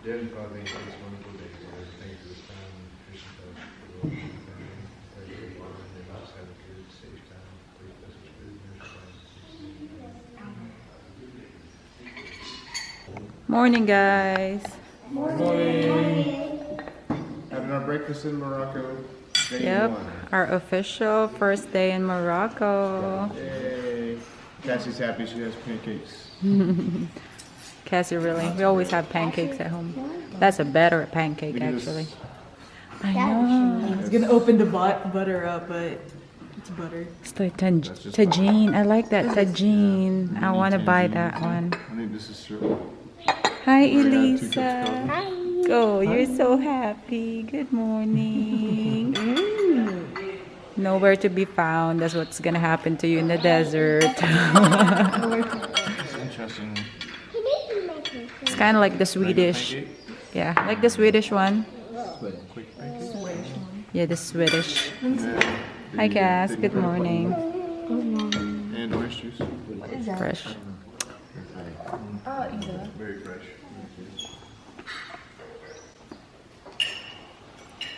Daily clothing is wonderful day for thank you for time, fishing touch, for the family, they lost have a good, safe time, great pleasant food, Morning, guys. Morning. Having our breakfast in Morocco. Day Yep, one. our official first day in Morocco. Yay. Cassie's happy she has pancakes. Cassie, really? We always have pancakes at home. That's a better pancake, Look at actually. this. I know. I was gonna open the butter up, but it's butter. It's like just tagine. I like that tagine. I want to buy that one. I think this is true. Hi, got 2 cups of Elisa. coffee. Oh, you're so happy. Good morning. Nowhere to be found. That's what's gonna happen to you in the desert. It's interesting. It's kind of like the Swedish. Pancake? Yeah, like the Swedish one. Quick pancake. Yeah, the Swedish. Yeah. Hi, Cass. Good morning. And orange juice. Fresh. Very fresh.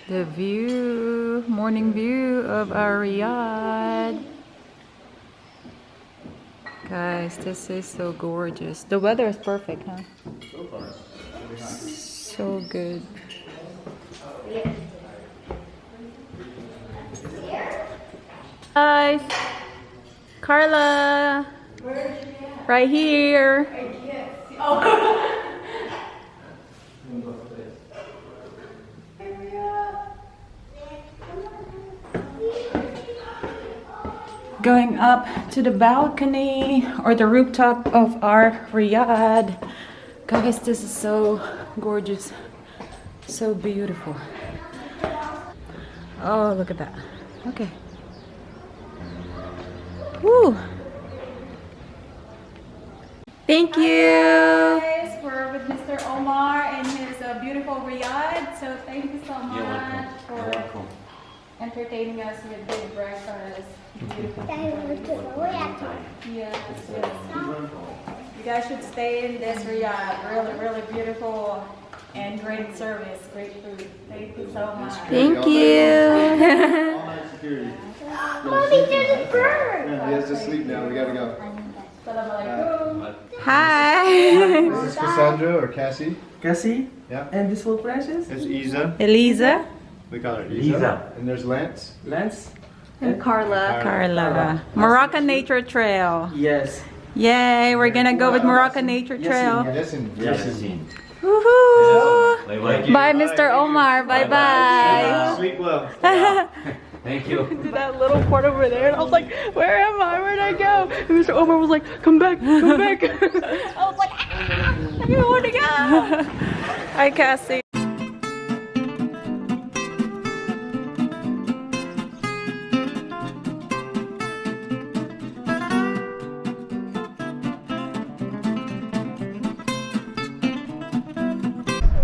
The view, morning view of our RIAD. Guys, this is so gorgeous. The weather is perfect, huh? So far. So good. Guys, Carla, right here. Going up to the balcony or the rooftop of our RIAD. Guys, this is so gorgeous. So beautiful. Oh, look at that. Okay. Woo! Thank you! Guys, we're with Mr. Omar in his beautiful RIAD. So thank you so much for entertaining us with good breakfast. Beautiful. Yes, yes. You guys should stay in this RIAD. Really, really beautiful and great service, great food. Thank you so much. Thank you. All night security. Mommy, there's a bird. Yeah, he has to sleep now. We gotta go. Assalamualaikum. Hi! This is Cassandra or Cassie. Cassie? Yeah. And this little precious? It's Isa. Elisa? We call her Isa. And there's Lance. Lance? And Carla. Carla. Moroccan Nature Trail. Yes. Yay, we're gonna go with Moroccan Nature Trail. Yes. Woohoo! Bye, Mr. Omar. Bye-bye. Sleep well. Thank you. To that little port over there, and I was like, "Where am I? Where'd I go?" And Mr. Omar was like, "Come back, come back." I was like, "I don't want to go." Hi, Cassie.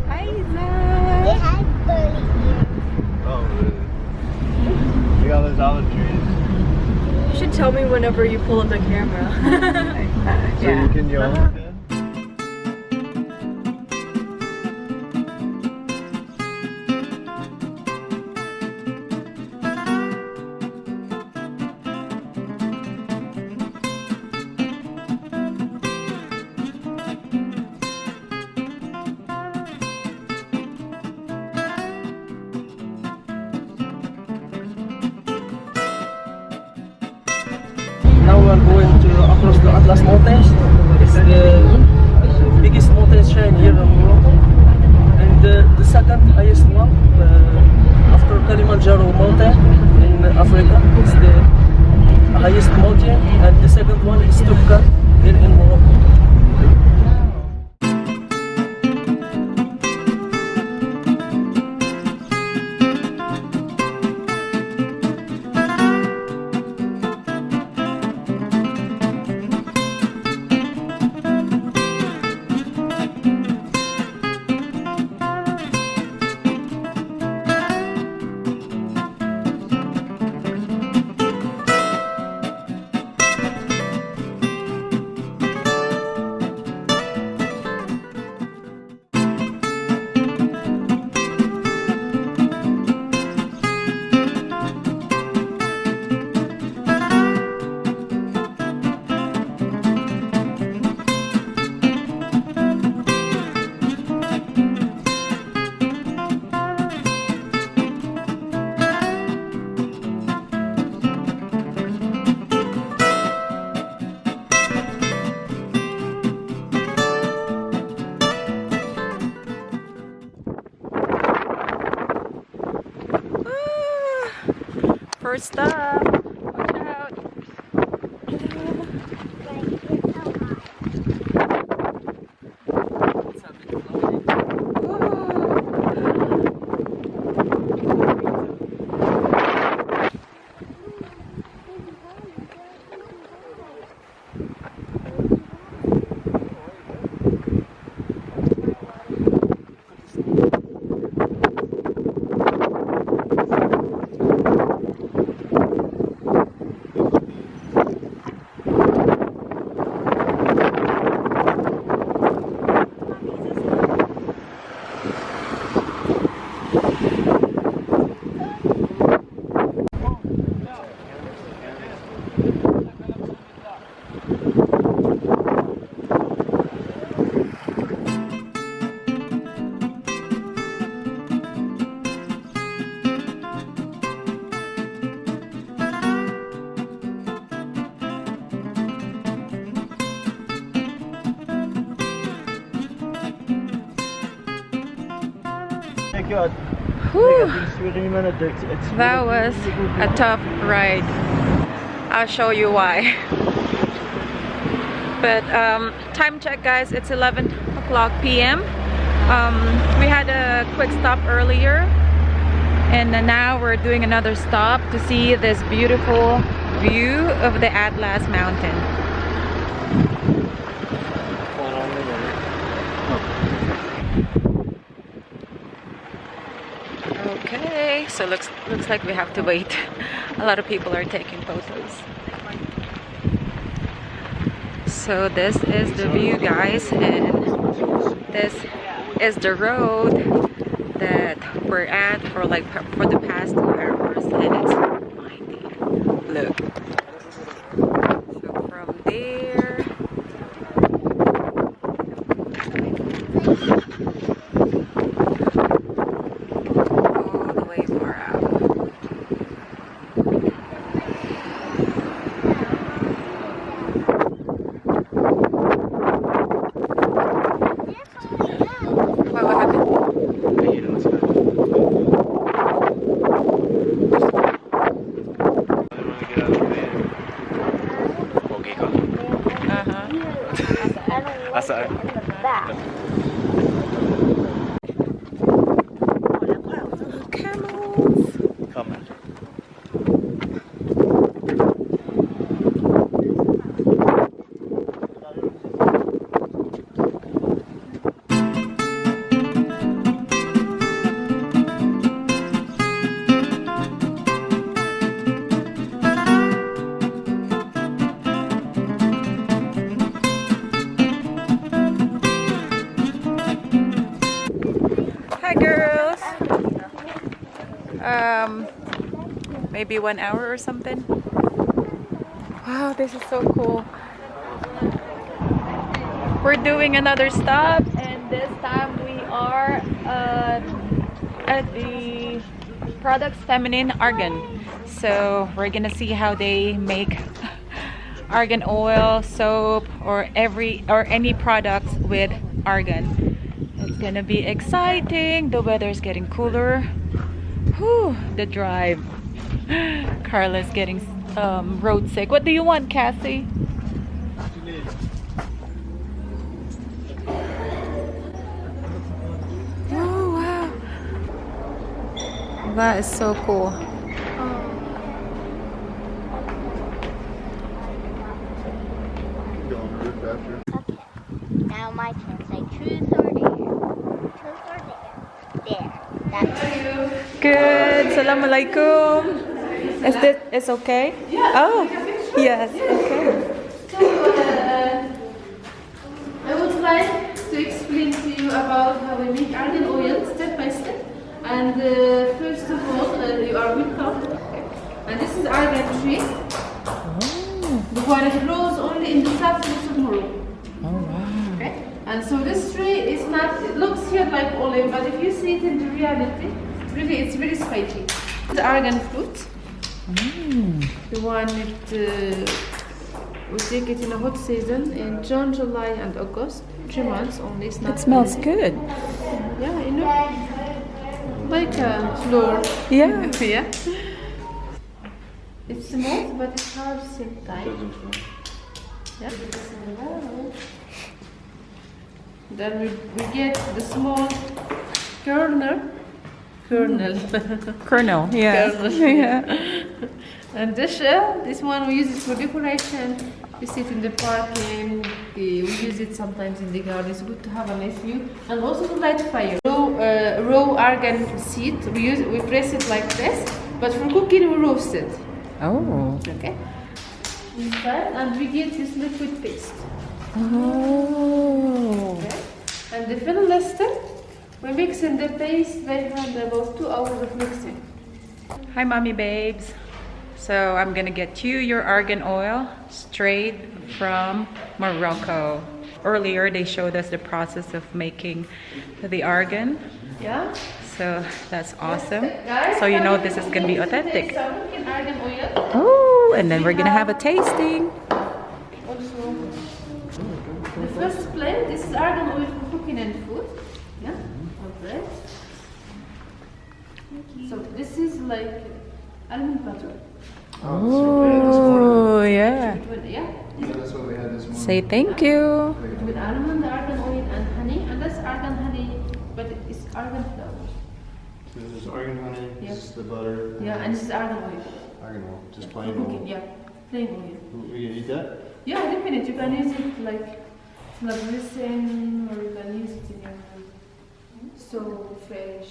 Hi, Isa. Oh, really? We got those olive trees. You should tell me whenever you pull up the camera. So you can yell. Now we are going to across the Atlas Mountains. It's the biggest mountain chain here in Morocco. And the second highest one after Kilimanjaro mountain in Africa. It's the highest mountain. And the second one is SOUK here in Morocco. stop. Watch out. Whew. That was a tough ride. I'll show you why. But time check, guys, it's 11 o'clock p.m. We had a quick stop earlier, and now we're doing another stop to see this beautiful view of the Atlas Mountain. Okay, so looks like we have to wait. A lot of people are taking photos. So this is the view, guys, and this is the road that we're at for the past 2 hours, and it's winding. Look. So from there, all the way far out. What happened? Camels. Hi girls. Maybe 1 hour or something. Wow, this is so cool. We're doing another stop, and this time we are at the Products Feminine Argan. So we're gonna see how they make argan oil, soap, or any products with argan. It's gonna be exciting. The weather's getting cooler. Whew, the drive. Carla's getting road sick. What do you want, Cassie? Oh wow, that is so cool. Now my turn. Say truth or dare. Truth or dare. Dare. That's it. Good. Assalamualaikum. Is this it's okay? Yeah. Oh, yes. Okay. So, I would like to explain to you about how we make argan oil step by step. And first of all, you are welcome. And this is argan tree. The one that grows only in the southwest of Morocco. Oh wow. Okay? And so this tree is not, it looks here like olive, but if you see it in the reality, really it's very spicy. The argan fruit. The one that we take it in a hot season in June, July, and August. 3 months only. It's not. It smells good. Yeah, you know, like a floor. Yeah. Yeah. smooth, but it's hard at the same time. Yeah. Then we get the small kernel. Kernel, yeah. Kernel. Yeah. And the shell, this one we use it for decoration. We sit in the parking. We use it sometimes in the garden. It's good to have a nice view, and also to light fire. Raw argan seed. We press it like this, but for cooking we roast it. Oh. Okay. Inside, and we get this liquid paste. Oh. Okay. And the final step, we mix in the paste. They have about 2 hours of mixing. Hi, mommy babes. So I'm gonna get you your argan oil straight from Morocco. Earlier they showed us the process of making the argan. Yeah. So that's awesome. Guys, So you know this is gonna be authentic. Argan oil. Oh, and then we're gonna have a tasting. Also, the first plate. This is argan oil for cooking and food. Yeah. Okay. So this is like almond butter. Oh, yeah. Yeah. That's what we had this morning. Say thank you. With almond, argan oil, and honey, and that's argan honey, but it's argan flour. So this is argan honey, this is the butter. Yeah, and this is argan oil. Argan oil, just For plain cooking, oil. yeah, plain oil. We can eat that? Yeah, definitely. You can use it like medicine, or you can use it in your so fresh,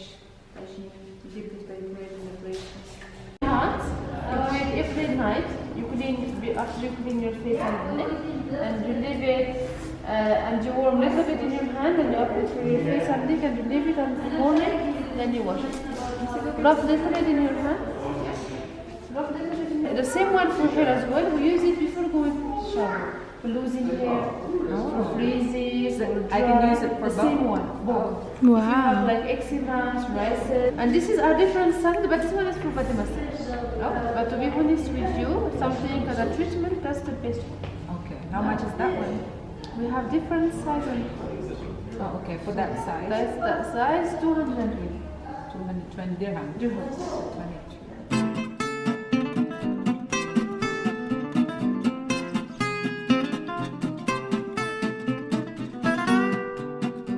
dip it by bread in the bread. Every night you clean after you clean your face and neck, and you leave it and you warm a little bit in your hand, and you apply it for your face and neck, and you leave it until morning, then you wash it. Rub a little bit in your hand. Rub a little bit in your. The same one for hair as well. We use it before going to shower. For losing hair, for freezing, for dry. I can use it for the both? same one, both. If you have like eczema, psoriasis, and this is our different scent, but this one is for body massage. Oh, but to be honest with you, something as a treatment, that's the best one. Okay, how much is that one? We have different sizes. Oh, okay, for that size. That's that size, 220 220 dirham. dirhams.